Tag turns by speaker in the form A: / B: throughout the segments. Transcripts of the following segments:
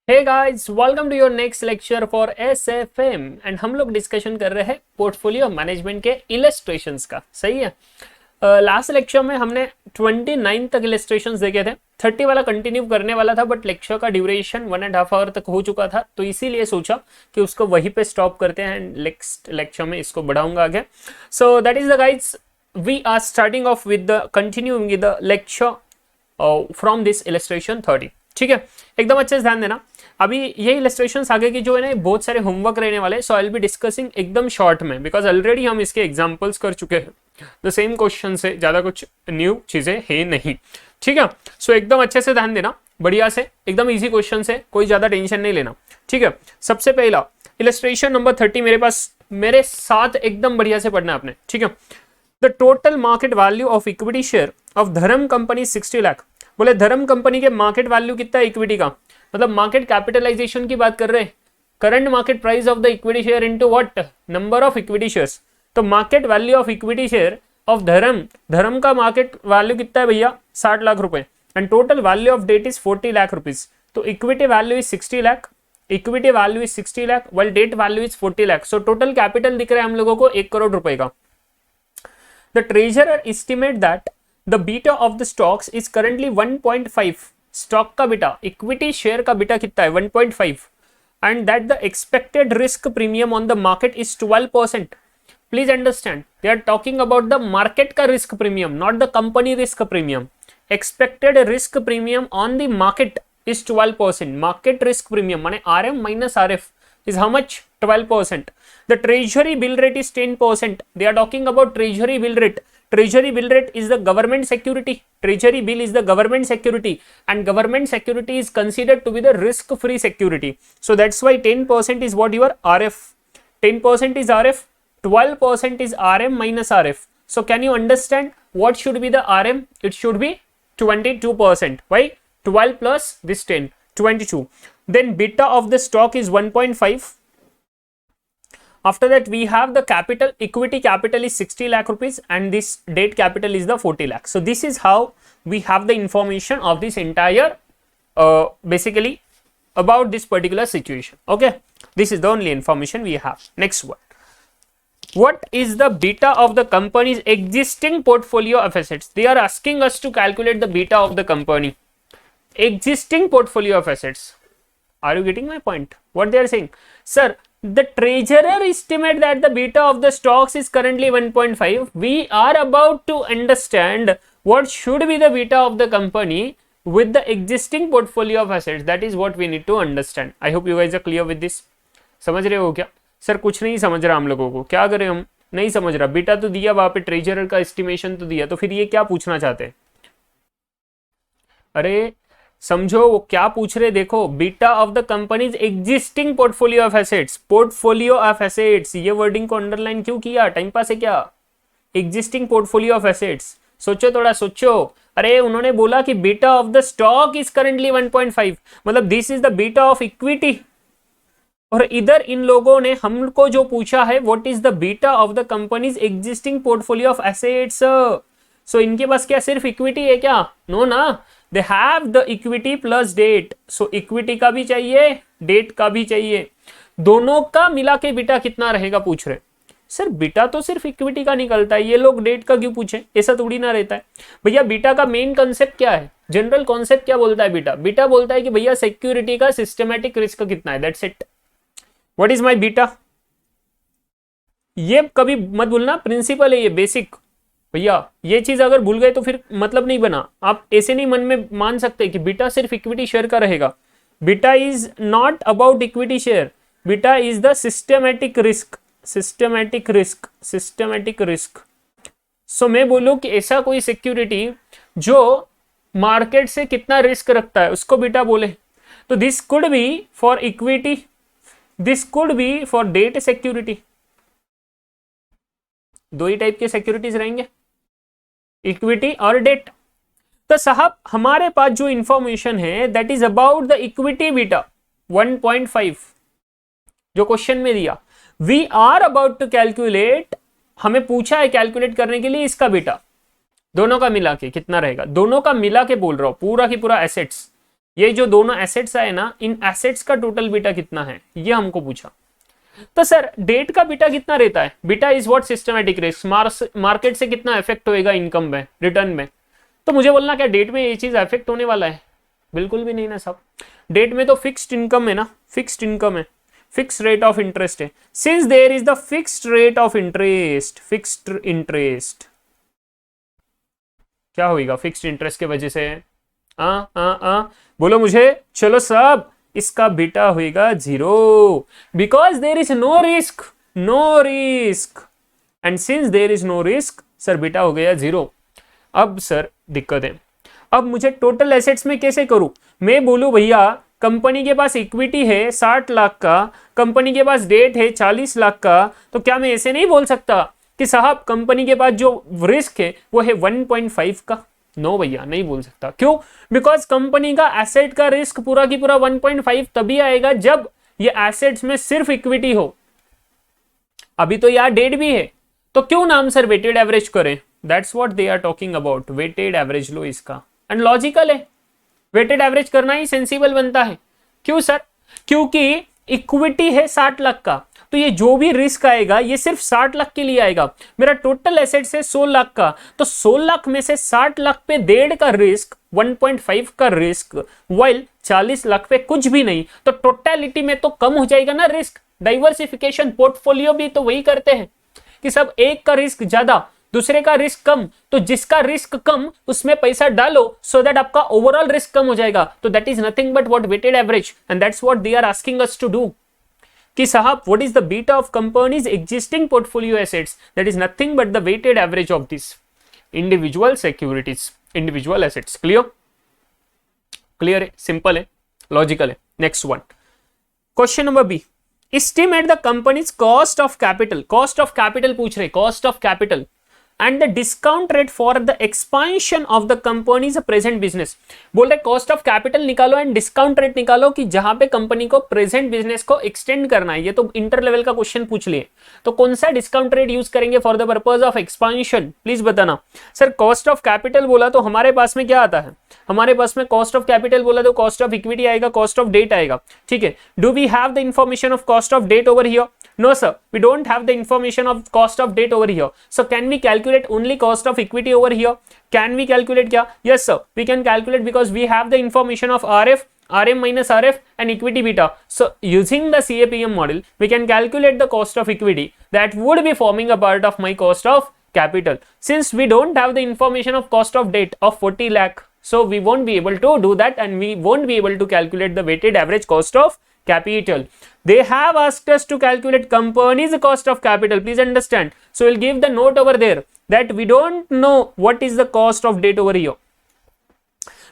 A: Hey guys, welcome to your next lecture for SFM and हम लोग discussion कर रहे हैं पोर्टफोलियो मैनेजमेंट के इलस्ट्रेशंस का। सही है। लास्ट लेक्चर में हमने 29 तक इलस्ट्रेशंस देखे थे। 30 वाला कंटिन्यू करने वाला था बट लेक्चर का ड्यूरेशन 1.5 आवर तक हो चुका था, तो इसीलिए सोचा कि उसको वहीं पे स्टॉप करते हैं एंड नेक्स्ट लेक्चर में इसको बढ़ाऊंगा आगे। So that is the guides, we are starting off with the continuing with the lecture from this illustration 30। ठीक है, एकदम अच्छे से ध्यान देना। अभी ये इलस्ट्रेशंस आगे की जो है ना, बहुत सारे होमवर्क रहने वाले, सो आई विल बी डिस्कसिंग एकदम शॉर्ट में, बिकॉज ऑलरेडी हम इसके एग्जांपल्स कर चुके हैं द सेम क्वेश्चन से, ज्यादा कुछ न्यू चीजें है नहीं। ठीक है, सो एकदम अच्छे से ध्यान देना, बढ़िया से, एकदम इजी क्वेश्चन है, कोई ज्यादा टेंशन नहीं लेना। ठीक है, सबसे पहला इलस्ट्रेशन नंबर 30 मेरे पास, मेरे साथ एकदम बढ़िया से पढ़ना आपने। ठीक है, the total market value of equity share of धर्म कंपनी 60 लाख। बोले धर्म कंपनी के मार्केट वैल्यू कितना है इक्विटी का, मतलब मार्केट कैपिटलाइजेशन की बात कर रहे हैं, current market price of the equity share into what, number of equity shares. तो market value of equity share of Dharam का मार्केट वैल्यू कितना है भैया, 60 लाख रुपए, and total value of debt is 40 lakh rupees. तो equity value is 60 lakh, equity value is 60 lakh, well debt value is 40 lakh. So total capital दिख रहा है हम लोगों को 1 करोड़ रुपए का। The treasurer estimate that the beta of the stocks is currently 1.5. Stock का बीटा, इक्विटी शेयर का बीटा कितना है 1.5, and that the expected risk premium on the market is 12%. Please understand, they are talking about the market का risk premium, not the company risk premium. Expected risk premium on the market is 12%. Market risk premium माने RM minus RF is how much? 12%. The treasury bill rate is 10%. They are talking about treasury bill rate. Treasury bill rate is the government security. Treasury bill is the government security, and government security is considered to be the risk-free security. So that's why 10% is what your RF. 10% is RF. 12% is RM minus RF. So can you understand what should be the RM? It should be 22%. Why? 12 plus this 10, 22. Then beta of the stock is 1.5. After that we have the capital, equity capital is 60 lakh rupees and this debt capital is the 40 lakh. So this is how we have the information of this entire basically about this particular situation. Okay, this is the only information we have. Next one, what is the beta of the company's existing portfolio of assets? They are asking us to calculate the beta of the company existing portfolio of assets. Are you getting my point? What they are saying, sir, the treasurer estimate that the beta of the stocks is currently 1.5. We are about to understand what should be the beta of the company with the existing portfolio of assets. That is what we need to understand. I hope you guys are clear with this. समझ रहे हो क्या? Sir कुछ नहीं समझ रहा, हम लोगों को क्या करें, हम नहीं समझ रहा। बीटा तो दिया वहां पे, ट्रेजरर का एस्टिमेशन तो दिया, तो फिर ये क्या पूछना चाहते हैं? अरे समझो वो क्या पूछ रहे, देखो, beta of the companies existing portfolio of assets, portfolio of assets, ये वर्डिंग को अंडरलाइन क्यों किया, टाइम पास है क्या? एग्जिस्टिंग पोर्टफोलियो ऑफ एसेट्स, सोचो थोड़ा सोचो। अरे उन्होंने बोला कि beta of the stock is currently 1.5, मतलब this is the beta of equity, और इधर इन लोगों ने हमको जो पूछा है what is the beta of the companies existing portfolio of assets. So इनके पास क्या सिर्फ इक्विटी है क्या? नो ना, they have the equity plus debt. So equity का भी चाहिए, डेट का भी चाहिए, दोनों का मिला के बीटा कितना रहेगा पूछ रहे। सर बीटा तो सिर्फ इक्विटी का निकलता है, ये लोग डेट का क्यों पूछे? ऐसा थोड़ी ना रहता है भैया। बीटा का मेन कॉन्सेप्ट क्या है, जनरल कॉन्सेप्ट क्या बोलता है? बीटा बीटा बोलता है कि भैया सिक्योरिटी का सिस्टमैटिक रिस्क कितना है, that's it. What is my beta? ये कभी मत भूलना, प्रिंसिपल है ये, बेसिक। भैया ये चीज अगर भूल गए तो फिर मतलब नहीं बना। आप ऐसे नहीं मन में मान सकते कि बीटा सिर्फ इक्विटी शेयर का रहेगा। Beta is not about equity share, beta is the systematic risk, systematic risk, systematic risk. So मैं बोलूं कि ऐसा कोई सिक्योरिटी जो मार्केट से कितना रिस्क रखता है उसको बीटा बोले, तो this could be for equity, this could be for debt security. दो ही टाइप के सिक्योरिटीज रहेंगे, इक्विटी और डेट। तो साहब हमारे पास जो इंफॉर्मेशन है that is about the equity beta 1.5 जो क्वेश्चन में दिया। We are about to calculate, हमें पूछा है कैलकुलेट करने के लिए इसका बीटा, दोनों का मिला के कितना रहेगा, दोनों का मिला के बोल रहा हूं, पूरा की पूरा एसेट्स ये जो दोनों एसेट्स आए ना, इन एसेट्स का टोटल बीटा कितना है ये हमको पूछा। तो सर डेट का बीटा कितना रहता है? Beta is what systematic risk, market से कितना इफेक्ट होएगा इनकम में, रिटर्न में। तो मुझे बोलना क्या डेट में ये चीज इफेक्ट होने वाला है? बिल्कुल भी नहीं ना साहब। डेट में तो फिक्स्ड इनकम है ना, फिक्स्ड इनकम है, फिक्स्ड रेट ऑफ इंटरेस्ट है। Since there is the fixed rate of interest, fixed interest क्या होगा फिक्स्ड इंटरेस्ट के वजह से? बोलो मुझे, चलो साहब, इसका बीटा होगा 0 because there is no risk, no risk, and since there is no risk sir beta हो गया 0। अब सर दिक्कत है, अब मुझे टोटल एसेट्स में कैसे करूं? मैं बोलूं भैया कंपनी के पास इक्विटी है 60 लाख का, कंपनी के पास डेट है 40 लाख का, तो क्या मैं ऐसे नहीं बोल सकता कि साहब कंपनी के पास जो रिस्क है वो है 1.5 का? नो भैया, नहीं बोल सकता। क्यों? बिकॉज कंपनी का एसेट का रिस्क पूरा की पूरा 1.5 तभी आएगा जब ये एसेट्स में सिर्फ इक्विटी हो। अभी तो यार डेट भी है, तो क्यों नाम सर वेटेड एवरेज करें? That's what they are talking about, weighted average लो इसका, एंड लॉजिकल है, वेटेड एवरेज करना ही सेंसिबल बनता है। क्यों सर? क्योंकि इक्विटी है 60 लाख का, तो ये जो भी रिस्क आएगा ये सिर्फ 60 लाख के लिए आएगा। मेरा टोटल एसेट्स है 100 लाख का, तो 100 लाख में से 60 लाख पे 1.5 का रिस्क, 1.5 का रिस्क, वाइल 40 लाख पे कुछ भी नहीं, तो टोटलिटी में तो कम हो जाएगा ना रिस्क। डाइवर्सिफिकेशन पोर्टफोलियो भी तो वही करते हैं कि सब एक का रिस्क ज्यादा, दूसरे का रिस्क कम, तो जिसका रिस्क कम उसमें पैसा डालो सो दैट आपका ओवरऑल रिस्क कम हो जाएगा। तो that is nothing but what weighted average, and that's what they are asking us to do कि साहब what is the beta of companies existing portfolio assets, that is nothing but the weighted average of this individual securities, individual assets. Clear? Clear है, simple है, logical है। Next one, question number B, estimate the companies cost of capital, cost of capital पूछ रहे, cost of capital and the discount rate for the expansion of the company's present business। बोल रहे cost of capital निकालो and discount rate निकालो कि जहां पे company को प्रेजेंट बिजनेस को एक्सटेंड करना है। ये तो इंटर लेवल का क्वेश्चन पूछ लिए, तो कौन सा डिस्काउंट रेट यूज करेंगे for the purpose of expansion, please बताना। सर कॉस्ट ऑफ कैपिटल बोला तो हमारे पास में क्या आता है? हमारे पास में कॉस्ट ऑफ कैपिटल बोला तो कॉस्ट ऑफ इक्विटी आएगा, कॉस्ट ऑफ डेट आएगा, ठीक है। Do we have the information of cost of debt over here? No sir, we don't have the information of cost of debt over here. So can we calculate only cost of equity over here? Can we calculate kya? Yes sir, we can calculate because we have the information of RF, RM minus RF and equity beta. So using the CAPM model, we can calculate the cost of equity that would be forming a part of my cost of capital. Since we don't have the information of cost of debt of 40 lakh, so we won't be able to do that and we won't be able to calculate the weighted average cost of capital. They have asked us to calculate company's cost of capital, please understand. So we'll give the note over there that we don't know what is the cost of debt over here,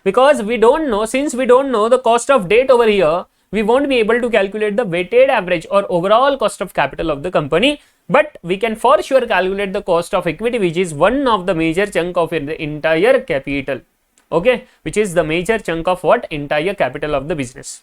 A: because we don't know, since we don't know the cost of debt over here, we won't be able to calculate the weighted average or overall cost of capital of the company, but we can for sure calculate the cost of equity, which is one of the major chunk of the entire capital, okay, which is the major chunk of what? Entire capital of the business.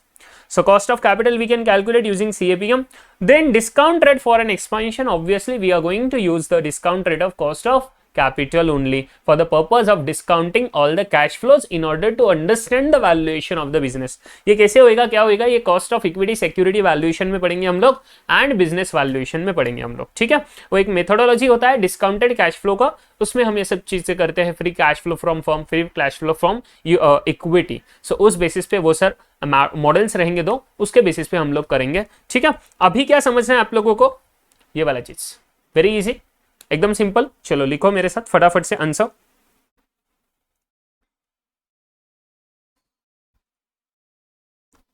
A: So cost of capital we can calculate using CAPM. Then discount rate for an expansion, obviously we are going to use the discount rate of cost of capital only for the purpose of discounting all the cash flows in order to understand the valuation of the business. ये कैसे होएगा, क्या होएगा? ये cost of equity security valuation में पढ़ेंगे हम लोग and business valuation में पढ़ेंगे हम लोग, ठीक है। वो एक मेथोडोलॉजी होता है डिस्काउंटेड कैश फ्लो का, उसमें हम ये सब चीजें करते हैं, free cash flow from firm, free cash flow from equity. So उस बेसिस पे वो सर मॉडल्स रहेंगे दो, उसके बेसिस पे हम लोग करेंगे, ठीक है। अभी क्या समझना है आप लोगों को? ये वाला चीज वेरी इजी, एकदम सिंपल। चलो लिखो मेरे साथ फटाफट से आंसर।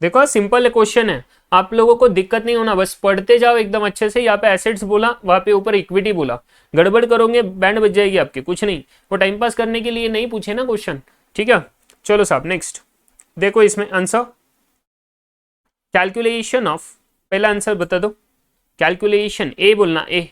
A: देखो सिंपल क्वेश्चन है, आप लोगों को दिक्कत नहीं होना, बस पढ़ते जाओ एकदम अच्छे से। यहाँ पे एसेट्स बोला, वहां पे ऊपर इक्विटी बोला, गड़बड़ करोगे बैंड बज जाएगी आपकी, कुछ नहीं। वो टाइम पास करने के लिए नहीं पूछे ना क्वेश्चन, ठीक है। चलो साहब नेक्स्ट देखो, इसमें आंसर कैलकुलेशन ऑफ, पहला आंसर बता दो। कैलकुलेशन ए बोलना, ए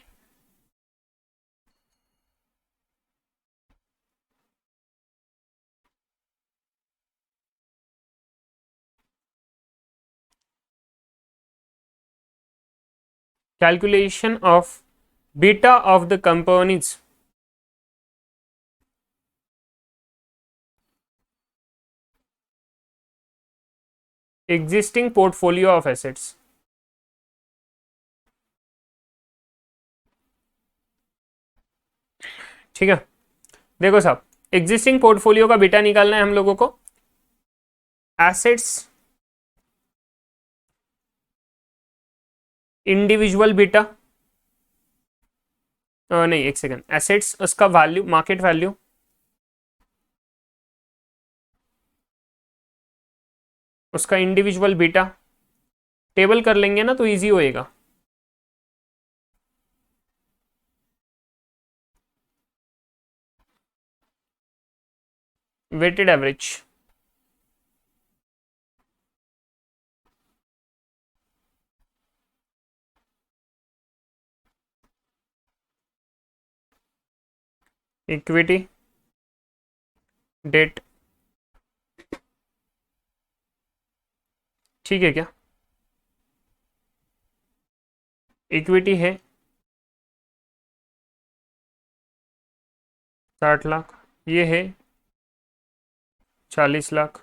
A: calculation of beta of the companies existing portfolio of assets. ठीक है, देखो साहब, एग्जिस्टिंग पोर्टफोलियो का बीटा निकालना है हम लोगों को। एसेट्स इंडिविजुअल बीटा, नहीं एक सेकेंड, एसेट्स उसका वैल्यू, मार्केट वैल्यू, उसका इंडिविजुअल बीटा, टेबल कर लेंगे ना तो इजी होएगा। वेटेड एवरेज, इक्विटी डेट, ठीक है क्या? इक्विटी है 60 लाख, ये है 40 लाख,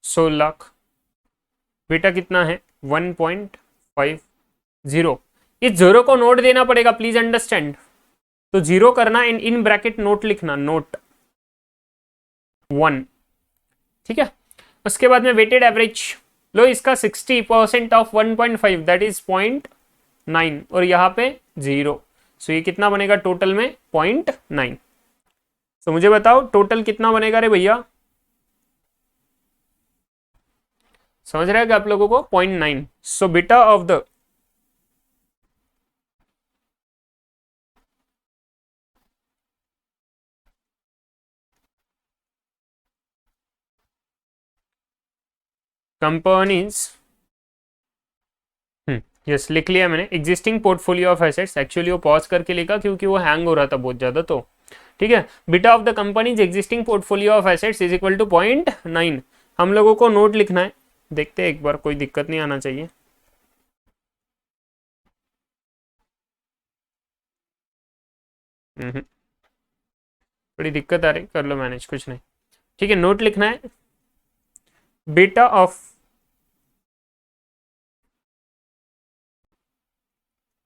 A: 100 लाख, बेटा कितना है 1.50। इस जीरो को नोट देना पड़ेगा, प्लीज अंडरस्टैंड। तो जीरो करना एंड इन ब्रैकेट नोट लिखना, नोट 1। ठीक है, उसके बाद में वेटेड एवरेज लो, इसका 60% ऑफ 1.5 दैट इज 0.9 और यहाँ पे 0, सो ये कितना बनेगा टोटल में 0.9। तो मुझे बताओ टोटल कितना बनेगा रे भैया, समझ रहे हैं आप लोगों को? 0.9। So beta of the companies, yes लिख लिया मैंने, existing portfolio of assets, actually वो पॉज करके लिखा क्योंकि वो हैंग हो रहा था बहुत ज्यादा, तो ठीक है। Beta of the companies existing portfolio of assets is equal to 0.9। हम लोगों को नोट लिखना है, देखते हैं एक बार, कोई दिक्कत नहीं आना चाहिए। बड़ी दिक्कत आ रही, कर लो मैनेज, कुछ नहीं। ठीक है, नोट लिखना है, beta of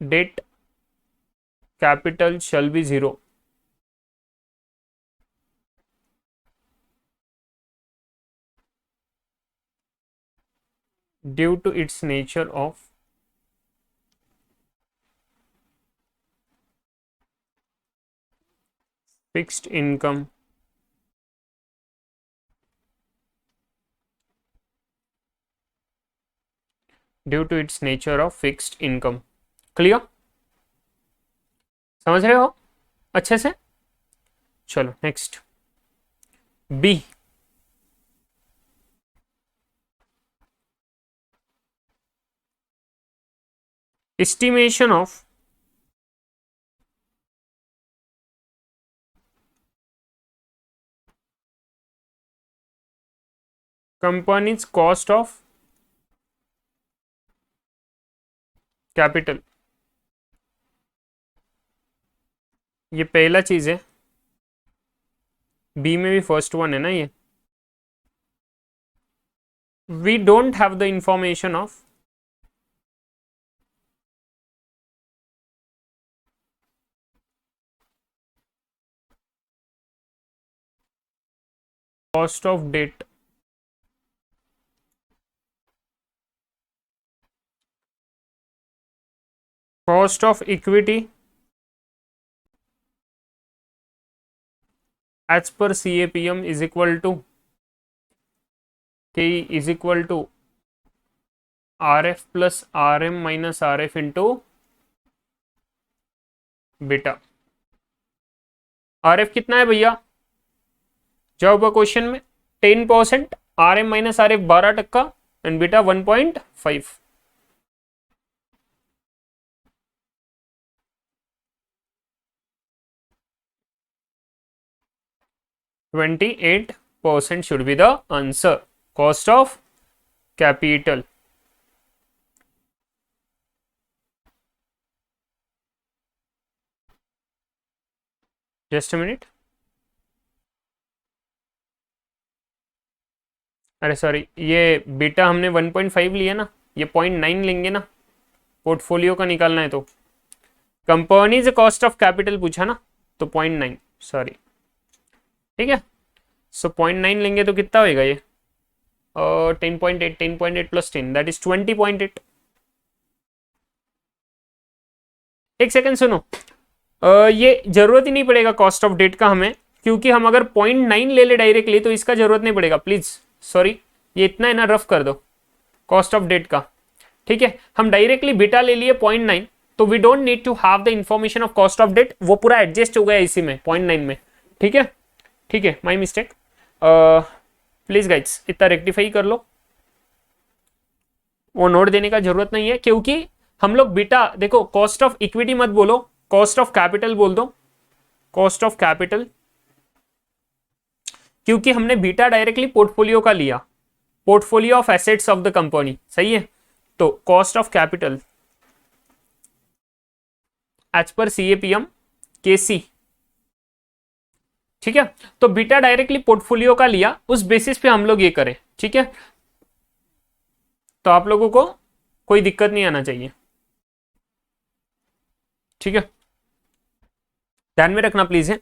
A: debt capital shall be 0 due to its nature of fixed income due to its nature of fixed income. Clear, समझ रहे हो अच्छे से? चलो next, B, estimation of company's cost of capital, ये पहला चीज है, बी में भी फर्स्ट वन है ना ये। We don't have the information of cost of debt, cost of equity as per CAPM is equal to K is equal to RF plus RM minus RF into beta. RF कितना है भैया, जवाब question में 10%, RM minus RF 12% and beta 1.5। 28% should be the answer. Cost of capital. Just a minute. अरे sorry, ये beta हमने 1.5 लिया ना, ये 0.9 लेंगे ना, पोर्टफोलियो का निकालना है तो। कंपनीज कॉस्ट ऑफ कैपिटल पूछा ना, तो 0.9, सॉरी, ठीक है। सो 0.9 लेंगे तो कितना होएगा ये, 10.8, 10.8 प्लस 10 दैट इज 20.8। एक सेकेंड सुनो, ये जरूरत ही नहीं पड़ेगा कॉस्ट ऑफ डेट का हमें, क्योंकि हम अगर 0.9 ले ले डायरेक्टली तो इसका जरूरत नहीं पड़ेगा, प्लीज सॉरी, ये इतना है ना, रफ कर दो कॉस्ट ऑफ डेट का, ठीक है। हम डायरेक्टली बीटा ले लिए 0.9, तो we don't need to have the information of cost of debt, वो पूरा एडजस्ट हो गया इसी में 0.9 में, ठीक है। ठीक है, माई मिस्टेक, प्लीज गाइड्स इतना रेक्टिफाई कर लो, वो नोट देने का जरूरत नहीं है, क्योंकि हम लोग बीटा देखो, कॉस्ट ऑफ इक्विटी मत बोलो, कॉस्ट ऑफ कैपिटल बोल दो, कॉस्ट ऑफ कैपिटल, क्योंकि हमने बीटा डायरेक्टली पोर्टफोलियो का लिया, portfolio of assets of the company, सही है। तो cost of capital as per CAPM KC, ठीक है। तो बीटा डायरेक्टली पोर्टफोलियो का लिया, उस बेसिस पे हम लोग ये करें, ठीक है। तो आप लोगों को कोई दिक्कत नहीं आना चाहिए, ठीक है। ध्यान में रखना प्लीज है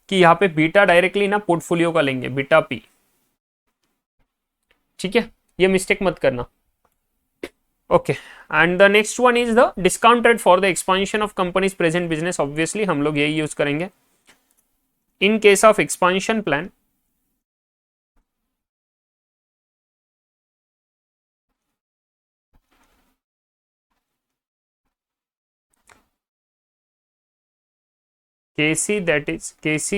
A: कि यहाँ पे बीटा डायरेक्टली ना पोर्टफोलियो का लेंगे, बीटा पी, ठीक है, ये मिस्टेक मत करना। Okay, and the next one is the discount rate for the expansion of companies present business, obviously हम लोग यही यूज करेंगे इन case of expansion plan. KC, that is KC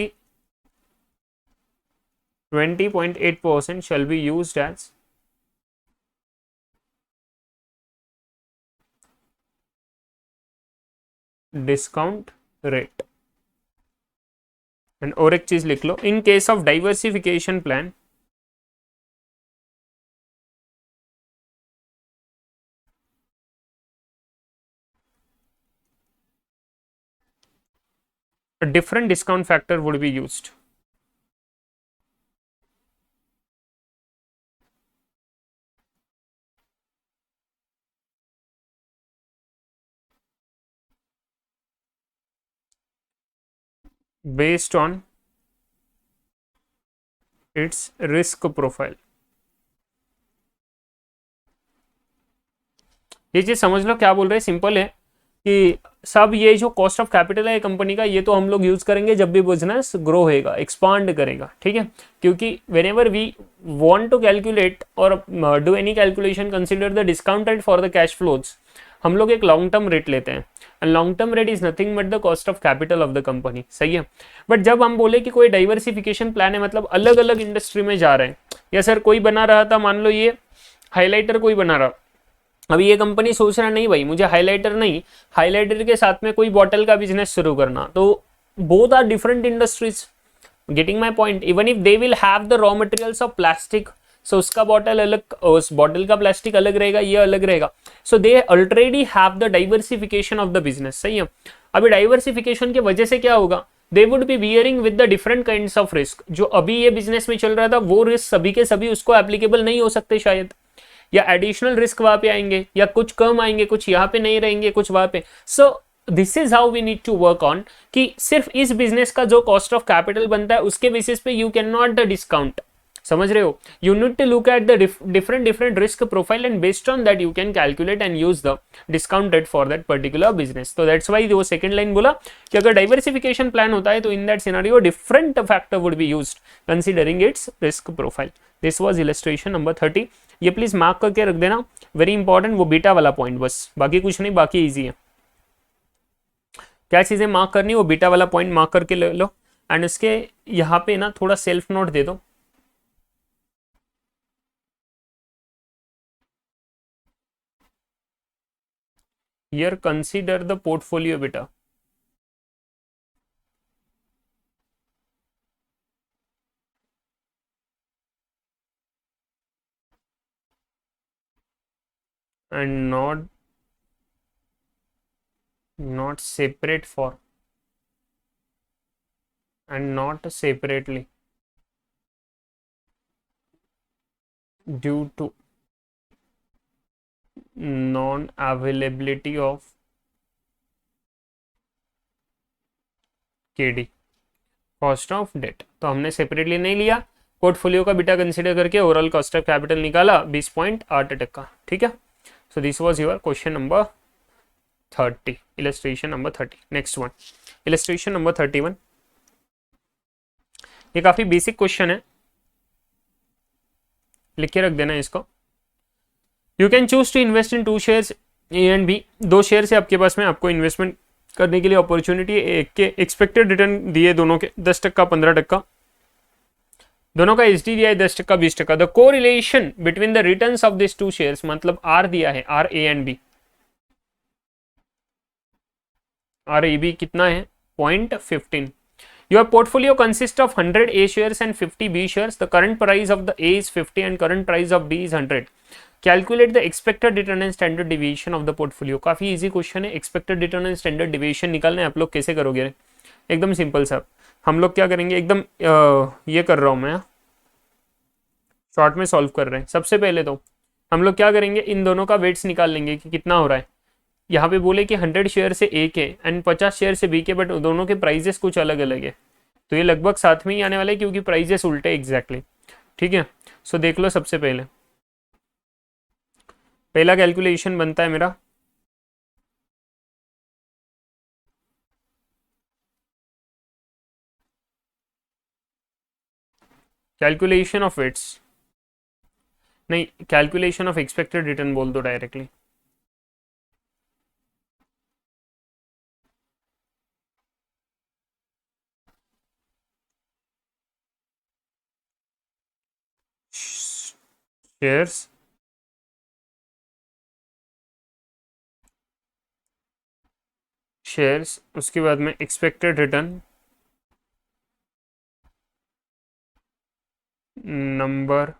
A: 20.8% shall be used as discount rate। And और एक चीज लिख लो, in case of diversification plan, a different discount factor would be used। based on its risk profile। ये चीज समझ लो क्या बोल रहे हैं, सिंपल है कि सब ये जो कॉस्ट ऑफ कैपिटल है कंपनी का, ये तो हम लोग यूज करेंगे जब भी बिजनेस ग्रो होएगा, एक्सपांड करेगा, ठीक है। क्योंकि whenever we want to calculate और do any calculation, consider the discount rate for the cash flows, हम लोग एक लॉन्ग टर्म रेट लेते हैं, and long term rate is nothing but the cost of capital of the company, सही है। But जब हम बोले कि कोई डाइवर्सिफिकेशन प्लान है, मतलब अलग अलग इंडस्ट्री में जा रहे हैं, या सर कोई बना रहा था, मान लो ये हाईलाइटर कोई बना रहा, अभी ये कंपनी सोच रहा नहीं भाई मुझे हाइलाइटर नहीं, हाइलाइटर के साथ में कोई बॉटल का बिजनेस शुरू करना, तो both are different industries, getting my point. Even if they will have the raw materials of plastic, so उसका बॉटल अलग, उस बॉटल का प्लास्टिक अलग रहेगा, ये अलग रहेगा, so they already have the diversification of the business, सही है। अभी डाइवर्सिफिकेशन की वजह से क्या होगा, they would be bearing with the different kinds of risk, जो अभी ये बिजनेस में चल रहा था वो रिस्क सभी के सभी उसको एप्लीकेबल नहीं हो सकते शायद, या एडिशनल रिस्क वहां पे आएंगे, या कुछ कम आएंगे, कुछ यहाँ पे नहीं रहेंगे, कुछ वहां पे। So this is how we need to work on, कि सिर्फ इस बिजनेस का जो कॉस्ट ऑफ कैपिटल बनता है उसके बेसिस पे you can not the discount, समझ रहे हो, you need to look at the different risk profile, and based on that you can calculate and use the discount rate for that particular business. तो that's why वो second line बोला कि अगर diversification plan होता है तो in that scenario different factor would be used considering its risk profile. This was illustration number 30, ये please mark करके रख देना, वेरी इंपॉर्टेंट, वो बीटा वाला पॉइंट बस, बाकी कुछ नहीं, बाकी इजी है। क्या चीजें मार्क करनी, वो बीटा वाला पॉइंट मार्क करके ले लो, एंड इसके यहाँ पे ना थोड़ा सेल्फ नोट दे दो। Here consider the portfolio beta, and not separate for, and not separately, due to non availability of KD, cost of debt. तो हमने सेपरेटली नहीं लिया, पोर्टफोलियो का बीटा कंसीडर करके ओवरऑल कॉस्ट ऑफ कैपिटल निकाला 20.8%। ठीक है, so this was your question number 30, illustration number 30। Next one, illustration number 31। ये काफी बेसिक क्वेश्चन है, लिख के रख देना इसको। You can choose to invest in 2 shares A and B. 2 share से आपके पास में, आपको इन्वेस्टमेंट करने के लिए अपॉर्चुनिटी है। एक के एक्सपेक्टेड रिटर्न दिए दोनों के 10%, 15%। दोनों का एच डी दिया है 10%, 20%। The correlation between the returns of this 2 shares, मतलब आर दिया है, R A and B. R A B कितना है? 0.15। Your portfolio consists of 100 A shares and 50 B shares. The current price of the A is 50 and current price of B is 100. Calculate the expected return and standard deviation of the portfolio. काफी easy question है। Expected return and standard deviation निकालना है। आप लोग कैसे करोगे? एकदम simple सा। हम लोग क्या करेंगे, एकदम ये कर रहा हूं मैं, शॉर्ट में सॉल्व कर रहे हैं। सबसे पहले तो हम लोग क्या करेंगे, इन दोनों का वेट्स निकाल लेंगे कि कितना हो रहा है। यहाँ पे बोले कि 100 शेयर से ए के एंड 50 शेयर से बी के, बट दोनों के प्राइजेस कुछ अलग अलग है, तो ये लगभग साथ में ही आने वाले, क्योंकि प्राइजेस उल्टे एग्जैक्टली। ठीक है, सो देख लो। सबसे पहले पहला कैलकुलेशन बनता है मेरा, कैलकुलेशन ऑफ वेट्स, नहीं कैलकुलेशन ऑफ एक्सपेक्टेड रिटर्न बोल दो डायरेक्टली। शेयर्स शेयर्स उसके बाद में expected return, number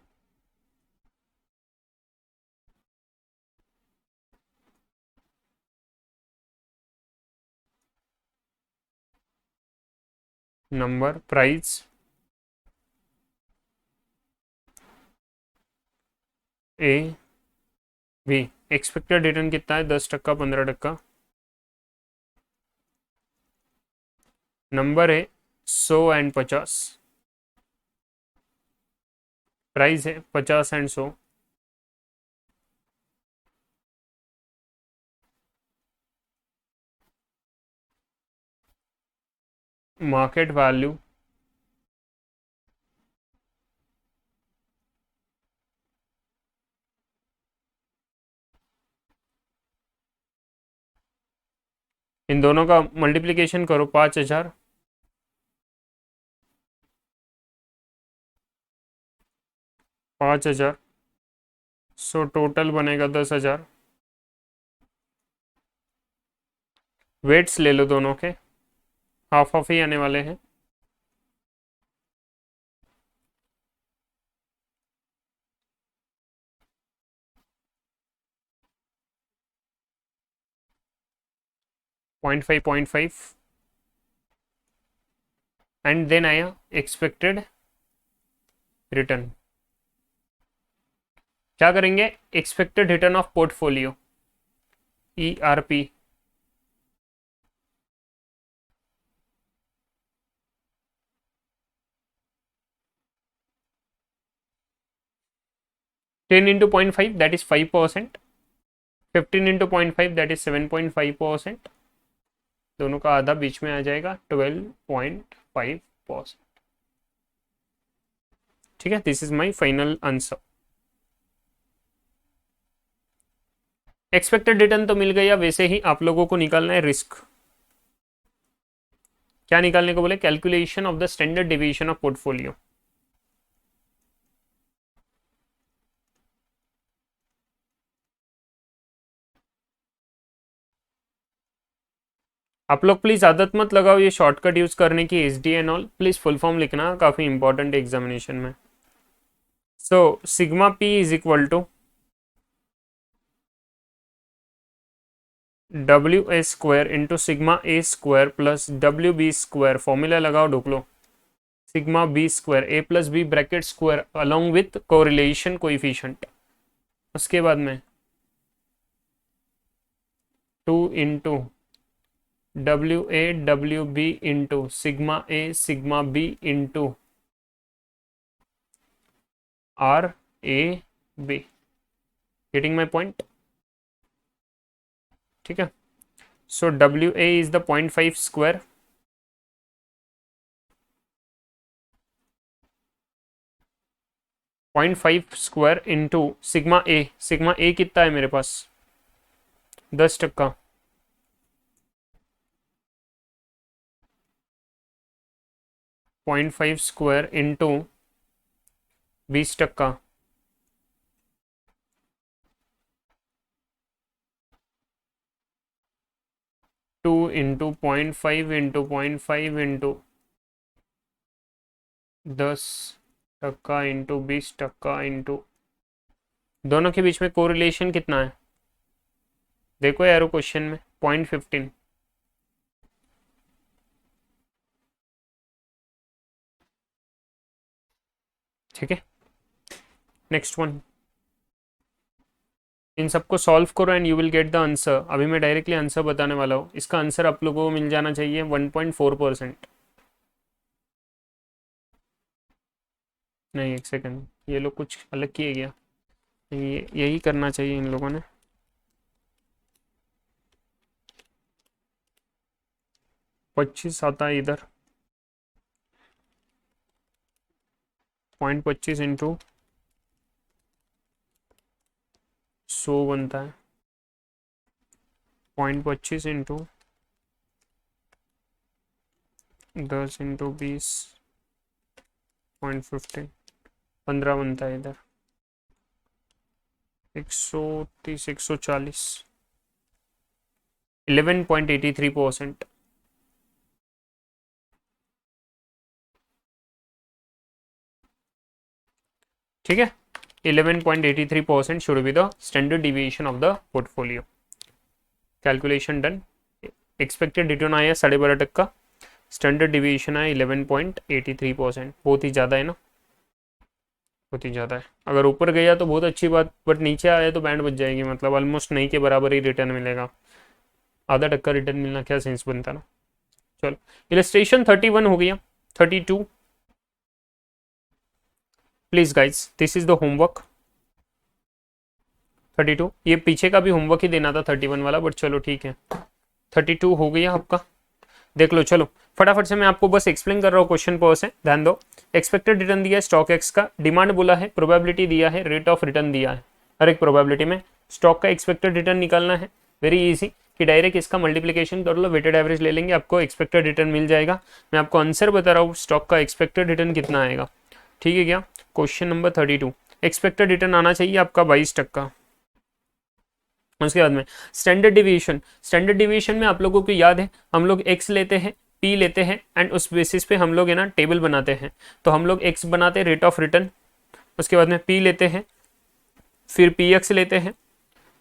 A: price A B. Expected return कितना है? 10%, 15%। नंबर है 100 एंड 50, प्राइस है 50 एंड 100। मार्केट वैल्यू इन दोनों का मल्टीप्लिकेशन करो 5000, 5000, सो टोटल बनेगा 10,000। वेट्स ले लो दोनों के, हाफ ऑफ ही आने वाले हैं। पॉइंट 5 एंड देन आया एक्सपेक्टेड रिटर्न। क्या करेंगे? Expected return of portfolio, ERP, ten into 0.5 that is 5%, 15 into 0.5 that is 7.5%। दोनों का आधा बीच में आ जाएगा 12.5%। ठीक है, this is my final answer. Expected return तो मिल गया, वैसे ही आप लोगों को निकालना है रिस्क। क्या निकालने को बोले? Calculation of the standard deviation of portfolio. आप लोग प्लीज आदत मत लगाओ ये शॉर्टकट यूज करने की, SD and all. Please full form लिखना, काफी इंपॉर्टेंट है एग्जामिनेशन में। So sigma P is equal to WA² into sigma A² plus WB²। Formula लगाओ, ढूक लो। Sigma B square A plus B bracket square along with correlation coefficient. उसके बाद में 2 into WA WB into sigma A sigma B into RAB। Getting my point? ठीक है। So WA is the 0.5 square, into sigma ए कितना है मेरे पास 10%, 0.5 square into 20%, 2 into 0.5 into 0.5 into 10% into 20% into, दोनों के बीच में कोरिलेशन कितना है देखो यारो क्वेश्चन में 0.15। ठीक है, नेक्स्ट वन। इन सबको सॉल्व करो and you will get the answer. अभी मैं डायरेक्टली आंसर बताने वाला हूँ। इसका आंसर आप लोगों को मिल जाना चाहिए 1.4%। नहीं, एक सेकंड, ये लोग कुछ अलग किए गया, ये यही करना चाहिए इन लोगों ने। पच्चीस आता है इधर, 0.25 इंटू 100 बनता है, 0.25 इंटू 10 इंटू 20 0.15, 15 बनता है इधर, 130 140, 11.83%। ठीक है, 11.83% should be the standard deviation of the portfolio. Calculation done. Expected return आया 12.5%, स्टैंडर्ड डिविएशन आया 11.83%। बहुत ही ज़्यादा है ना, बहुत ही ज़्यादा है। अगर ऊपर गया तो बहुत अच्छी बात, बट नीचे आया तो बैंड बच जाएगी, मतलब ऑलमोस्ट नहीं के बराबर ही रिटर्न मिलेगा। आधा टक्का रिटर्न मिलना क्या सेंस बनता ना। चलो, इलस्ट्रेशन 31 हो गया। 32, please guys this is the homework. 32, ये पीछे का भी होमवर्क ही देना था 31 वाला, बट चलो ठीक है। 32 हो गया आपका, देख लो। चलो फटाफट से मैं आपको बस एक्सप्लेन कर रहा हूँ क्वेश्चन पर से, ध्यान दो। एक्सपेक्टेड रिटर्न दिया है स्टॉक एक्स का, डिमांड बोला है, प्रोबेबिलिटी दिया है, रेट ऑफ रिटर्न दिया है। हर एक प्रोबेबिलिटी में स्टॉक का एक्सपेक्टेड रिटर्न निकालना है। वेरी इजी कि डायरेक्ट इसका मल्टीप्लिकेशन कर लो, वेटेड एवरेज ले लेंगे, आपको एक्सपेक्टेड रिटर्न मिल जाएगा। मैं आपको आंसर बता रहा हूँ, स्टॉक का एक्सपेक्टेड रिटर्न कितना आएगा। ठीक है क्या? क्वेश्चन नंबर 32, एक्सपेक्टेड रिटर्न आना चाहिए आपका 22%। उसके बाद में स्टैंडर्ड डिवीएशन, स्टैंडर्ड डिवीएशन में आप लोगों को याद है, हम लोग एक्स लेते हैं, पी लेते हैं, एंड उस बेसिस पे हम लोग है ना टेबल बनाते हैं। तो हम लोग एक्स बनाते हैं रेट ऑफ रिटर्न, उसके बाद में पी लेते हैं, फिर पी एक्स लेते हैं,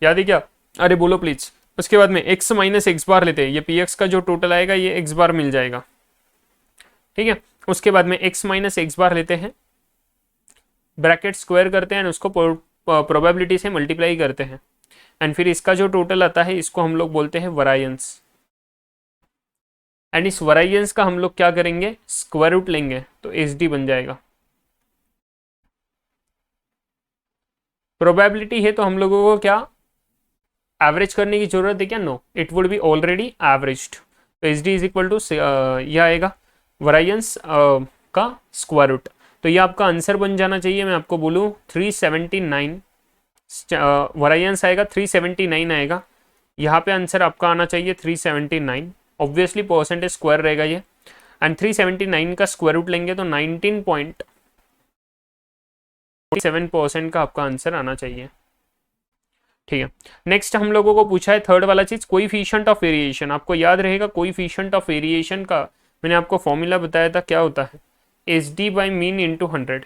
A: याद है क्या? अरे बोलो प्लीज। उसके बाद में एक्स माइनस एक्स बार लेते हैं, ये पी एक्स का जो टोटल आएगा ये एक्स बार मिल जाएगा। ठीक है, उसके बाद में एक्स माइनस एक्स बार लेते हैं, ब्रैकेट स्क्वायर करते हैं, उसको प्रोबेबिलिटी से मल्टीप्लाई करते हैं, एंड फिर इसका जो टोटल आता है इसको हम लोग बोलते हैं वरायंस। एंड इस वरायंस का हम लोग क्या करेंगे, स्क्वायर रूट लेंगे, तो एच डी बन जाएगा। प्रोबेबिलिटी है तो हम लोगों को क्या एवरेज करने की जरूरत है क्या? No, it would be already averaged. तो H D is equal to यह आएगा वरायंस का स्क्वायर रूट। तो ये आपका आंसर बन जाना चाहिए, मैं आपको बोलूँ 379, वरायंस आएगा 379 आएगा। यहाँ पे आंसर आपका आना चाहिए 379, ऑब्वियसली परसेंटेज स्क्वायर रहेगा ये, एंड 379 का स्क्वायर रूट लेंगे तो 19.7% का आपका आंसर आना चाहिए। ठीक है, नेक्स्ट हम लोगों को पूछा है थर्ड वाला चीज, कोएफिशिएंट ऑफ वेरिएशन। आपको याद रहेगा कोएफिशिएंट ऑफ वेरिएशन का मैंने आपको फॉर्मूला बताया था, क्या होता है? H D by mean into 100।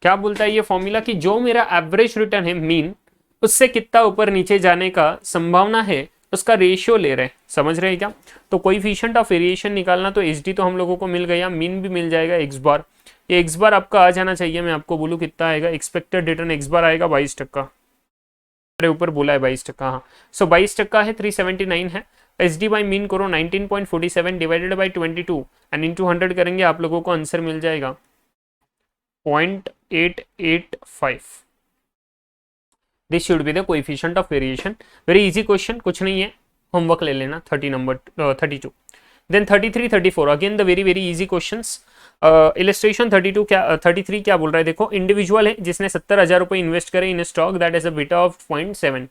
A: क्या बोलता है ये फॉर्मूला कि जो मेरा एवरेज रिटर्न है मीन, उससे कितना ऊपर नीचे जाने का संभावना है उसका रेशियो ले रहे हैं, समझ रहे हैं क्या। तो कोएफिशिएंट ऑफ वेरिएशन निकालना, तो एच डी तो हम लोगों को मिल गया, मीन भी मिल जाएगा एक्स बार। ये एक्स बार आपका आ जाना चाहिए, मैं आपको बोलूँ कितना आएगा, एक्सपेक्टेड रिटर्न एक्स बार आएगा 22%, ऊपर बोला है 22%, हाँ। सो 22% है, 379 है। एच डी बाई मीन करो 19.47 डिवाइडेड बाई 22 एंड इंटू 100 करेंगे, आप लोगों को आंसर मिल जाएगा 0.885। This should be the coefficient of variation. Very easy question, कुछ नहीं है, होमवर्क ले लेना। 32। Then 33, 34 again the very very easy questions. Illustration 32 क्या 33 क्या बोल रहा है, देखो इंडिविजुअल है जिसने 70,000 रुपए इन्वेस्ट करे in stock that is a beta of 0.7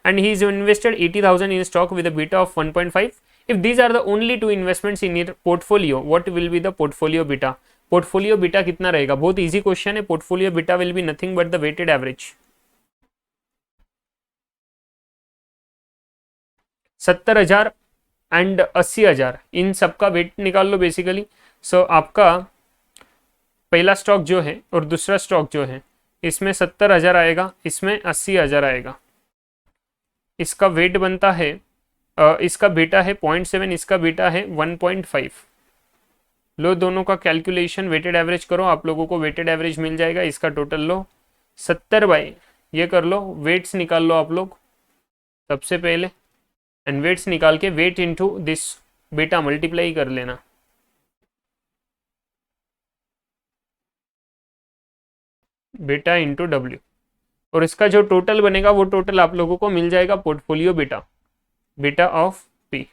A: and he is invested 80,000 in stock with a beta of 1.5. If these are the only two investments in your portfolio, what will be the portfolio beta? Portfolio beta कितना रहेगा, बहुत easy question है। portfolio beta will be nothing but the weighted average। 70,000 and 80,000 इन सबका wait निकाल लो basically. सो आपका पहला stock जो है और दूसरा स्टॉक जो है, इसमें 70,000 आएगा, इसमें 80,000 आएगा। इसका वेट बनता है, इसका बेटा है 0.7, इसका बेटा है 1.5। लो दोनों का कैलकुलेशन, वेटेड एवरेज करो, आप लोगों को वेटेड एवरेज मिल जाएगा। इसका टोटल लो 70 बाई ये कर लो, वेट्स निकाल लो आप लोग सबसे पहले, एंड वेट्स निकाल के वेट इनटू दिस बेटा मल्टीप्लाई कर लेना। बेटा इंटू डब्ल्यू, और इसका जो टोटल बनेगा वो टोटल आप लोगों को मिल जाएगा पोर्टफोलियो बेटा, बेटा ऑफ पी।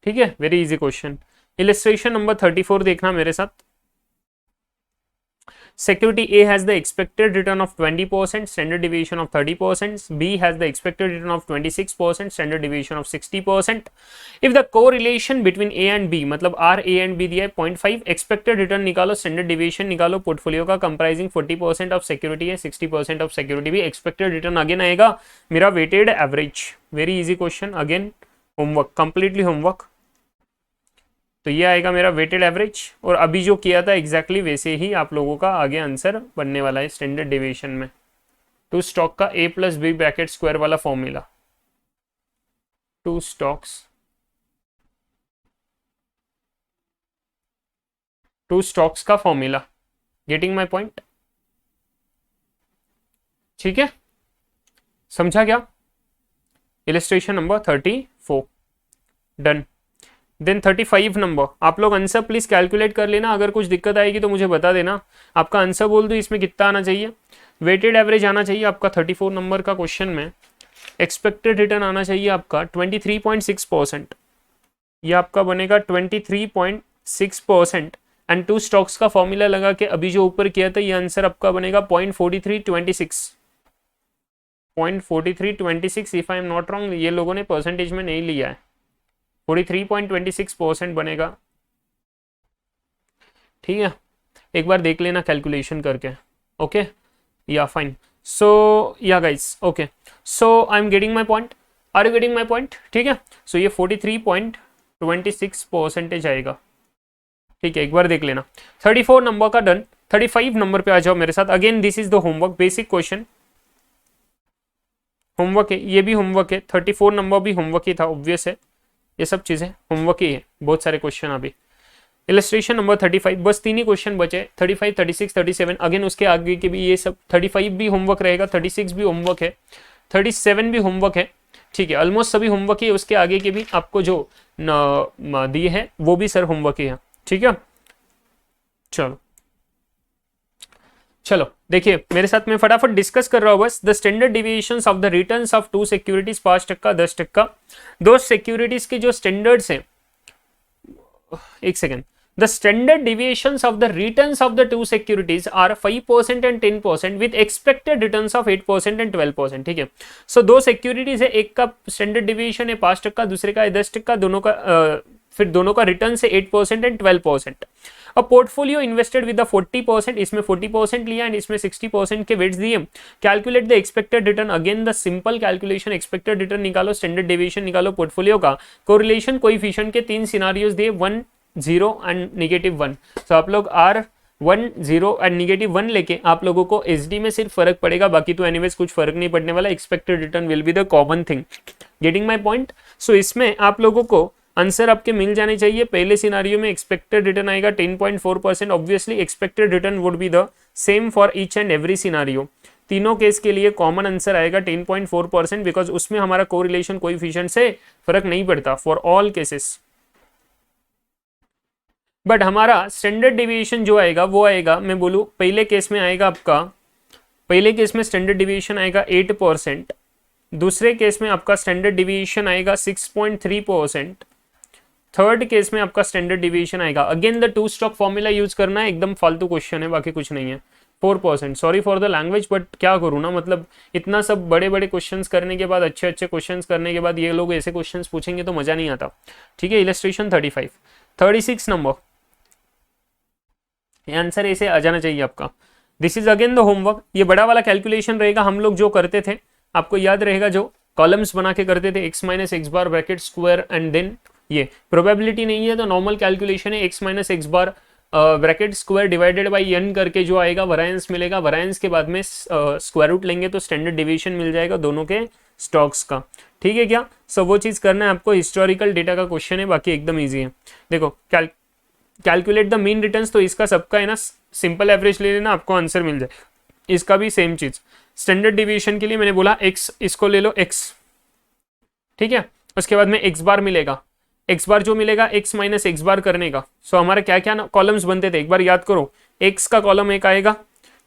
A: ठीक है, very easy question. Illustration number 34 देखना मेरे साथ। Security A has the expected return of 20%, standard deviation of 30%. B has the expected return of 26%, standard deviation of 60%. If the correlation between A and B, मतलब R, A and B दिया है 0.5, expected return निकालो, standard deviation निकालो, portfolio का comprising 40% of security है, 60% of security भी, expected return again आएगा मेरा weighted average। Very easy question, again homework, completely homework। तो ये आएगा मेरा वेटेड एवरेज, और अभी जो किया था एग्जैक्टली वैसे ही आप लोगों का आगे आंसर बनने वाला है स्टैंडर्ड डेविएशन में। टू स्टॉक का A plus B bracket square वाला फॉर्मूला, टू स्टॉक्स का फॉर्मूला, गेटिंग माय पॉइंट। ठीक है, समझा क्या। Illustration number 34 done. Then 35 number, आप लोग आंसर प्लीज कैलकुलेट कर लेना, अगर कुछ दिक्कत आएगी तो मुझे बता देना। आपका आंसर बोल दो, इसमें कितना आना चाहिए, वेटेड एवरेज आना चाहिए आपका 34 नंबर का क्वेश्चन में। एक्सपेक्टेड रिटर्न आना चाहिए आपका 23.6%, ये आपका बनेगा 23.6%। एंड टू स्टॉक्स का फॉर्मूला लगा के अभी जो ऊपर किया था, ये आंसर आपका बनेगा 0.4326 if I am not wrong. ये लोगों ने परसेंटेज में नहीं लिया है, 43.26% बनेगा। ठीक है, एक बार देख लेना कैलकुलेशन करके। ओके या fine. So yeah guys, okay so I am getting my point, are you getting my point. ठीक है, सो ये 43.26% आएगा। ठीक है, एक बार देख लेना। 34 नंबर का डन। 35 नंबर पे आ जाओ मेरे साथ। Again this is the homework, basic question homework है, ये भी होमवर्क है। 34 नंबर भी होमवर्क ही था, ऑब्वियस है, ये सब चीजें होमवर्क ही है, बहुत सारे क्वेश्चन अभी। इलस्ट्रेशन नंबर 35, बस 3 ही क्वेश्चन बचे, 35, 36, 37। अगेन उसके आगे के भी ये सब, 35 भी होमवर्क रहेगा, 36 भी होमवर्क है, 37 भी होमवर्क है। ठीक है, ऑलमोस्ट सभी होमवर्क ही है। उसके आगे के भी आपको जो दिए हैं वो भी सर होमवर्क ही है। ठीक है, चलो देखिए मेरे साथ, मैं फटाफट डिस्कस कर रहा हूँ बस। The standard deviations of the returns of two securities 5%, 10%। दो सिक्योरिटीज के जो स्टैंडर्ड्स हैं, एक second, the standard deviations of the returns of the two securities are 5% and 10% with expected returns of 8% and 12%। ठीक है, सो दो सिक्योरिटीज है, एक का स्टैंडर्ड डिविएशन है 5%, दूसरे का है 10%, दोनों का फिर दोनों का रिटर्न से 8% एंड 12%। अब पोर्टफोलियो इन्वेस्टेड विद 40%, इसमें 40% लिया एंड इसमें 60% के वेट्स दिए। Calculate the expected return, again the simple calculation, expected return निकालो, स्टैंडर्ड डेविएशन निकालो पोर्टफोलियो का। कोरिलेशन कोएफिशिएंट के 3 सिनारियोज दिए, 1, 0 एंड -1। तो आप लोग R 0 एंड -1 लेके आप लोगों को एसडी में सिर्फ फर्क पड़ेगा, बाकी तो एनीवेज कुछ फर्क नहीं पड़ने वाला। Expected return will be the common thing. Getting my point? So इसमें आप लोगों को आंसर आपके मिल जाने चाहिए। पहले सिनारियो में एक्सपेक्टेड रिटर्न आएगा 10.4%। Obviously expected return would be the same for each and every scenario. तीनों केस के लिए कॉमन आंसर आएगा 10.4%, बिकॉज उसमें हमारा कोरिलेशन कोएफिशिएंट से फर्क नहीं पड़ता फॉर ऑल केसेस। बट हमारा स्टैंडर्ड डिविएशन जो आएगा वो आएगा, मैं बोलूँ पहले केस में आएगा आपका, पहले केस में स्टैंडर्ड डिविएशन आएगा 8%, दूसरे केस में आपका स्टैंडर्ड डिविएशन आएगा 6.3%, थर्ड केस में आपका स्टैंडर्ड डिविएशन आएगा, again the two stock formula use करना है, एकदम फालतू क्वेश्चन है, बाकी कुछ नहीं है, 4%। Sorry for the language, but क्या करूँ ना, मतलब इतना सब बड़े बड़े क्वेश्चंस करने के बाद, अच्छे अच्छे क्वेश्चंस करने के बाद ये लोग ऐसे क्वेश्चंस पूछेंगे तो मजा नहीं आता। ठीक है, इलस्ट्रेशन 35, 36 नंबर, ये आंसर ऐसे आ जाना चाहिए आपका। This is again the homework. ये बड़ा वाला कैलकुलेशन रहेगा, हम लोग जो करते थे आपको याद रहेगा, जो कॉलम्स बना के करते थे, x minus X bar bracket square and then ये प्रोबेबिलिटी नहीं है तो नॉर्मल कैलकुलेशन है, x minus X bar bracket square divided by n करके जो आएगा वरायंस मिलेगा, वरायंस के बाद में स्क्वायर रूट लेंगे तो स्टैंडर्ड डिविएशन मिल जाएगा दोनों के स्टॉक्स का। ठीक है क्या? सो वो चीज़ करना है आपको, हिस्टोरिकल डेटा का क्वेश्चन है, बाकी एकदम ईजी है। देखो कैलकुलेट द मीन रिटर्न्स, तो इसका सबका है ना सिंपल एवरेज ले लेना, आपको आंसर मिल जाए। इसका भी सेम चीज, स्टैंडर्ड डिविएशन के लिए मैंने बोला x, इसको ले लो x, ठीक है, उसके बाद में x बार मिलेगा, x बार जो मिलेगा x माइनस एक्स बार करने का। सो हमारे क्या क्या कॉलम्स बनते थे एक बार याद करो, x का कॉलम एक आएगा,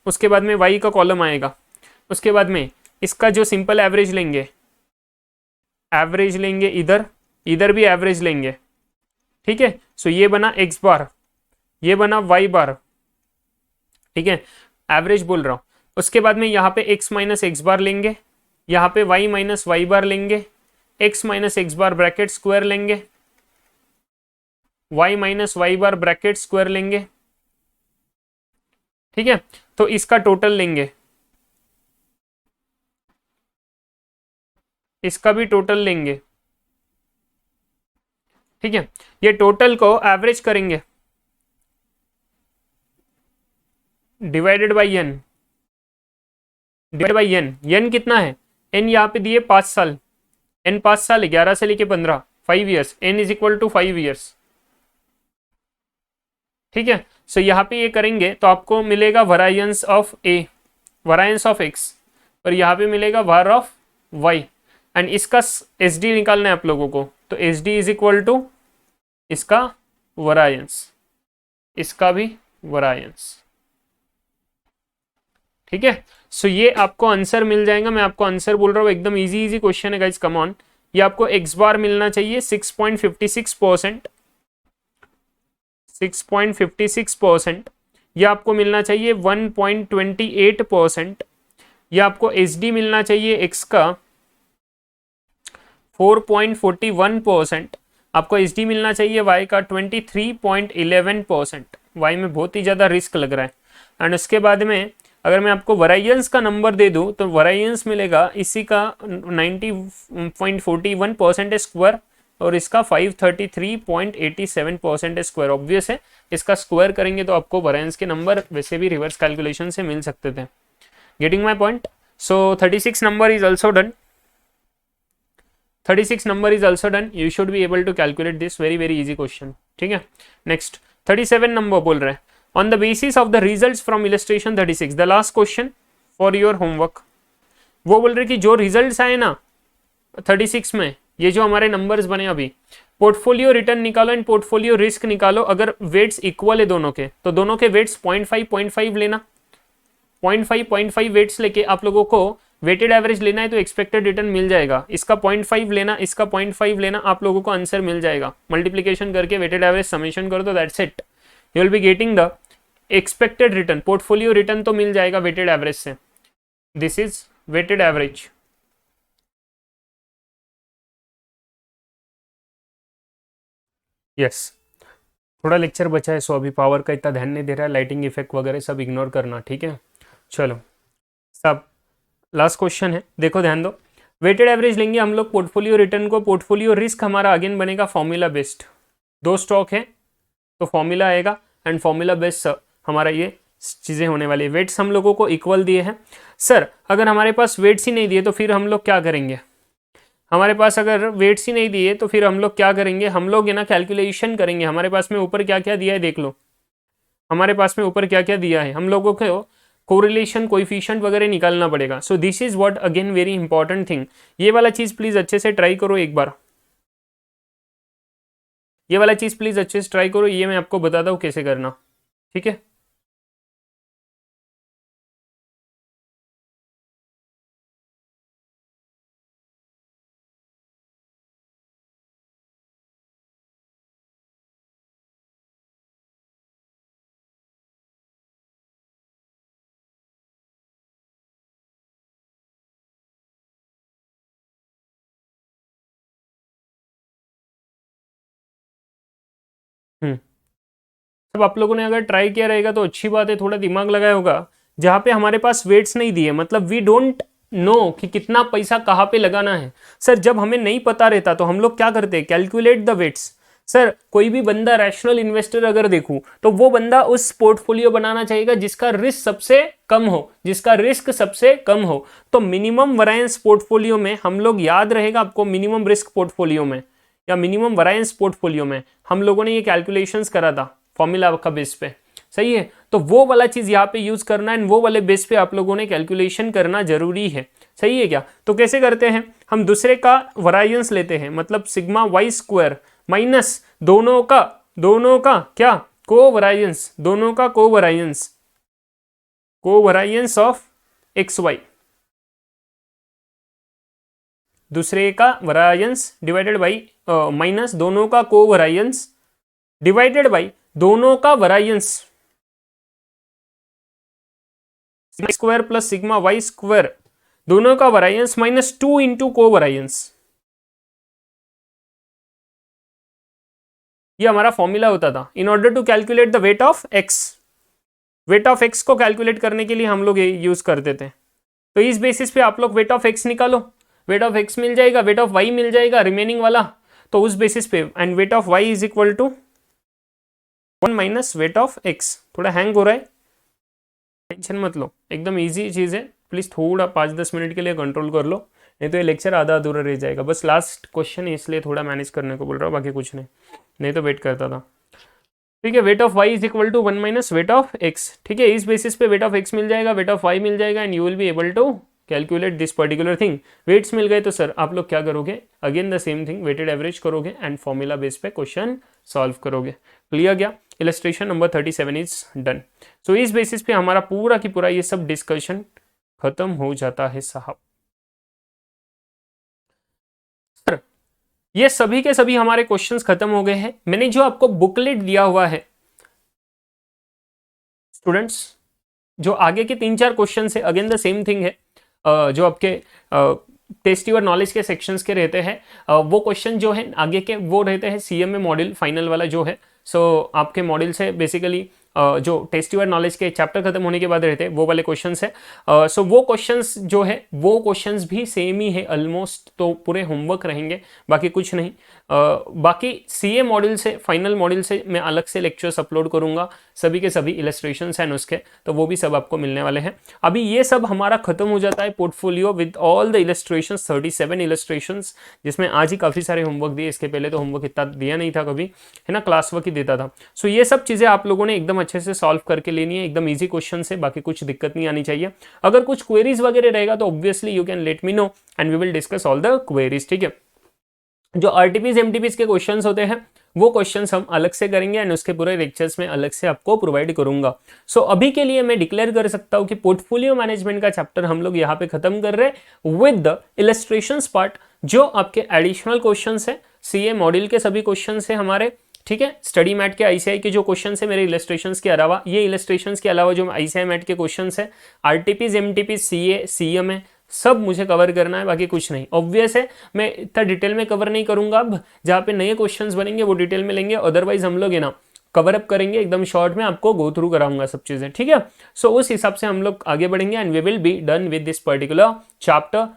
A: उसके बाद में y का कॉलम आएगा, उसके बाद में इसका जो सिंपल एवरेज लेंगे, इधर इधर भी एवरेज लेंगे। ठीक है, सो ये बना x बार, ये बना y बार, ठीक है, एवरेज बोल रहा हूं। उसके बाद में यहाँ पे x माइनस एक्स बार लेंगे, यहाँ पे y माइनस वाई बार लेंगे, x minus X bar bracket square लेंगे, y माइनस वाई बार ब्रैकेट स्क्वायर लेंगे। ठीक है, तो इसका टोटल लेंगे, इसका भी टोटल लेंगे। ठीक है, ये टोटल को एवरेज करेंगे divided by n, divide by n, n कितना है, n यहाँ पे दिए 5 साल, n 5 साल 11 से लेके 15, 5 years, n is equal to 5 years. ठीक है, सो यहाँ पे ये करेंगे तो आपको मिलेगा variance of a, variance of x, और यहाँ पे मिलेगा var ऑफ y, एंड इसका SD निकालना है आप लोगों को, तो SD इज इक्वल टू इसका वरायंस, इसका भी वरायंस। ठीक है, सो ये आपको आंसर मिल जाएगा, मैं आपको आंसर बोल रहा हूँ, एकदम इजी इजी क्वेश्चन है गाइस, कम ऑन। ये आपको x बार मिलना चाहिए 6.56%, 6.56%, ये आपको मिलना चाहिए 1.28%, ये आपको SD मिलना चाहिए x का 4.41%, आपको SD मिलना चाहिए y का 23.11%, y में बहुत ही ज़्यादा रिस्क लग रहा है। एंड उसके बाद में अगर मैं आपको वरायंस का नंबर दे दूं तो वरायंस मिलेगा इसी का 90.41% स्क्वायर और इसका 533.87% स्क्वायर। ऑब्वियस है, इसका स्क्वायर करेंगे तो आपको वरायंस के नंबर वैसे भी रिवर्स कैलकुलेशन से मिल सकते थे। Getting my point? So 36 number is also done, 36 number is also done. You should be able to calculate this, very very easy question. ठीक है, next 37 number बोल रहे हैं, on the basis of the results from illustration 36, the last question for your homework। वो बोल रहे कि जो रिजल्ट्स आए ना 36 में, ये जो हमारे नंबर्स बने अभी, पोर्टफोलियो रिटर्न निकालो एंड पोर्टफोलियो रिस्क निकालो। अगर वेट्स इक्वल है दोनों के तो दोनों के वेट्स 0.5 लेना, 0.5 वेट्स लेके आप लोगों को वेटेड एवरेज लेना है तो एक्सपेक्टेड रिटर्न मिल जाएगा। इसका 0.5 लेना, इसका 0.5 लेना, आप लोगों को आंसर मिल जाएगा। मल्टीप्लीकेशन करके वेटेड एवरेज समेशन कर दो, that's it, you will be getting the expected return. Portfolio return तो मिल जाएगा वेटेड एवरेज से, this is weighted average. Yes, थोड़ा लेक्चर बचा है, सो अभी पावर का इतना ध्यान नहीं दे रहा है, लाइटिंग इफेक्ट वगैरह सब इग्नोर करना, ठीक है। चलो सब लास्ट क्वेश्चन है, देखो ध्यान दो। वेटेड एवरेज लेंगे हम लोग पोर्टफोलियो रिटर्न को, पोर्टफोलियो रिस्क हमारा अगेन बनेगा फॉर्मूला बेस्ड। दो स्टॉक है तो फॉर्मूला आएगा एंड फॉर्मूला बेस्ड हमारा ये चीज़ें होने वाली है। वेट्स हम लोगों को इक्वल दिए हैं। सर अगर हमारे पास वेट्स ही नहीं दिए तो फिर हम लोग क्या करेंगे? हमारे पास अगर वेट्स ही नहीं दिए तो फिर हम लोग क्या करेंगे? हम लोग है ना कैलकुलेशन करेंगे। हमारे पास में ऊपर क्या क्या दिया है देख लो, हमारे पास में ऊपर क्या क्या दिया है। हम लोगों को कोरिलेशन कोएफिशिएंट वगैरह निकालना पड़ेगा। सो this is what again very important thing. ये वाला चीज़ प्लीज़ अच्छे से ट्राई करो एक बार, ये वाला चीज़ प्लीज़ अच्छे से ट्राई करो। ये मैं आपको बताता हूँ कैसे करना, ठीक है? हम्म, अब आप लोगों ने अगर ट्राई किया रहेगा तो अच्छी बात है, थोड़ा दिमाग लगाया होगा। जहाँ पे हमारे पास वेट्स नहीं दिए, मतलब वी डोंट नो कि कितना पैसा कहाँ पे लगाना है। सर जब हमें नहीं पता रहता तो हम लोग क्या करते हैं? Calculate the weights. सर कोई भी बंदा रैशनल इन्वेस्टर अगर देखूं तो वो बंदा उस पोर्टफोलियो बनाना चाहेगा जिसका रिस्क सबसे कम हो, जिसका रिस्क सबसे कम हो। तो मिनिमम वरायंस पोर्टफोलियो में हम लोग, याद रहेगा आपको, मिनिमम रिस्क पोर्टफोलियो में या मिनिमम वरायंस पोर्टफोलियो में हम लोगों ने ये कैलकुलेशंस करा था फॉर्मूला का बेस पे, सही है? तो वो वाला चीज यहाँ पे यूज करना है, वो वाले बेस पे आप लोगों ने कैलकुलेशन करना जरूरी है, सही है क्या? तो कैसे करते हैं? हम दूसरे का वरायंस लेते हैं, मतलब सिग्मा वाई स्क्वायर माइनस दोनों का क्या? कोवरायंस, दोनों का covariance, covariance of X Y, दूसरे का वरायंस डिवाइडेड बाई माइनस दोनों का कोवरायंस डिवाइडेड बाई दोनों का variance, sigma square plus sigma Y square, दोनों का variance minus 2 into covariance. ये हमारा फॉर्मूला होता था in order to calculate the weight of X. Weight of X को कैलकुलेट करने के लिए हम लोग ये यूज करते थे। तो इस बेसिस पे आप लोग वेट ऑफ एक्स निकालो, वेट ऑफ एक्स मिल जाएगा, वेट ऑफ वाई मिल जाएगा रिमेनिंग वाला। तो उस बेसिस पे and weight of Y is equal to 1 minus weight of X. थोड़ा हैंग हो रहा है, टेंशन मत लो, एकदम इजी चीज़ है। प्लीज़ थोड़ा 5-10 मिनट के लिए कंट्रोल कर लो, नहीं तो ये लेक्चर आधा अधूरा रह जाएगा। बस लास्ट क्वेश्चन है इसलिए थोड़ा मैनेज करने को बोल रहा हूँ, बाकी कुछ नहीं तो वेट करता था। ठीक है, weight of Y is equal to 1 minus weight of X. ठीक है, इस बेसिस पे वेट ऑफ एक्स मिल जाएगा, वेट ऑफ वाई मिल जाएगा and you will be able to calculate this particular thing. Weights मिल गए तो सर आप लोग क्या करोगे? Again the same thing, weighted average करोगे एंड फॉर्मूला बेस पे क्वेश्चन सॉल्व करोगे। क्लियर गया? Illustration number 37 is done. So इस बेसिस पे हमारा पूरा की पूरा ये सब डिस्कशन खत्म हो जाता है साहब। सर ये सभी के सभी हमारे क्वेश्चंस खत्म हो गए हैं। मैंने जो आपको बुकलेट दिया हुआ है स्टूडेंट्स, जो आगे के 3-4 क्वेश्चन है अगेन द सेम थिंग है, जो आपके टेस्ट योर नॉलेज के सेक्शंस के रहते हैं, वो क्वेश्चन जो है आगे के वो रहते हैं सीएमए मॉड्यूल फाइनल वाला जो है। सो आपके मॉड्यूल से बेसिकली जो टेस्ट योर नॉलेज के चैप्टर खत्म होने के बाद रहते हैं वो वाले क्वेश्चंस है। सो वो क्वेश्चंस जो है वो क्वेश्चंस भी सेम ही है ऑलमोस्ट, तो पूरे होमवर्क रहेंगे, बाकी कुछ नहीं। बाकी सीए मॉड्यूल से, फाइनल मॉड्यूल से मैं अलग से लेक्चर्स अपलोड करूंगा, सभी के सभी इलस्ट्रेशंस हैं उसके, तो वो भी सब आपको मिलने वाले हैं। अभी ये सब हमारा खत्म हो जाता है portfolio with all the illustrations, 37 illustrations, जिसमें आज ही काफ़ी सारे होमवर्क दिए। इसके पहले तो होमवर्क इतना दिया नहीं था कभी, है ना, क्लास वर्क ही देता था। सो ये सब चीज़ें आप लोगों ने एकदम अच्छे से सॉल्व करके लेनी है, एकदम ईजी क्वेश्चन है, बाकी कुछ दिक्कत नहीं आनी चाहिए। अगर कुछ क्वेरीज वगैरह रहेगा तो obviously you can let me know and we will discuss all the queries. ठीक है, जो आरटीपीज एमटीपीज के क्वेश्चंस होते हैं वो क्वेश्चंस हम अलग से करेंगे एंड उसके पूरे लेक्चर्स में अलग से आपको प्रोवाइड करूंगा। सो अभी के लिए मैं डिक्लेयर कर सकता हूं कि पोर्टफोलियो मैनेजमेंट का चैप्टर हम लोग यहाँ पे खत्म कर रहे हैं विद द इलस्ट्रेशंस पार्ट। जो आपके एडिशनल क्वेश्चंस है सीए मॉड्यूल के सभी क्वेश्चंस है हमारे, ठीक है, स्टडी मैट के आईसीआई के जो क्वेश्चंस है मेरे इलस्ट्रेशंस के अलावा, ये इलस्ट्रेशंस के अलावा जो आईसीआई मैट के क्वेश्चंस है, आरटीपीज एमटीपीज सीए सीएमए सब मुझे कवर करना है, बाकी कुछ नहीं। ऑब्वियस है मैं इतना डिटेल में कवर नहीं करूंगा, अब जहाँ पे नए क्वेश्चंस बनेंगे वो डिटेल में लेंगे, अदरवाइज हम लोग है ना कवर अप करेंगे, एकदम शॉर्ट में आपको गो थ्रू कराऊंगा सब चीजें। ठीक है, सो उस हिसाब से हम लोग आगे बढ़ेंगे and we will be done with this particular chapter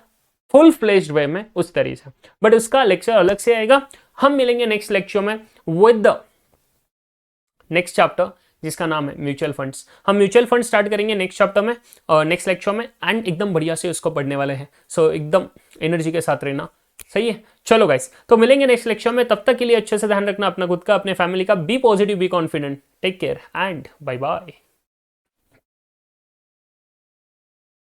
A: full fledged way में उस तरीके से। बट उसका लेक्चर अलग से आएगा, हम मिलेंगे नेक्स्ट लेक्चर में विद द नेक्स्ट चैप्टर जिसका नाम है म्यूचुअल फंड्स। हम म्यूचुअल फंड स्टार्ट करेंगे नेक्स्ट चैप्टर में और नेक्स्ट लेक्चर में, एंड एकदम बढ़िया से उसको पढ़ने वाले हैं। सो एकदम एनर्जी के साथ रहना, सही है। चलो गाइस, तो मिलेंगे नेक्स्ट लेक्चर में, तब तक के लिए अच्छे से ध्यान रखना अपना खुद का, अपने फैमिली का। Be positive, be confident, take care and bye bye.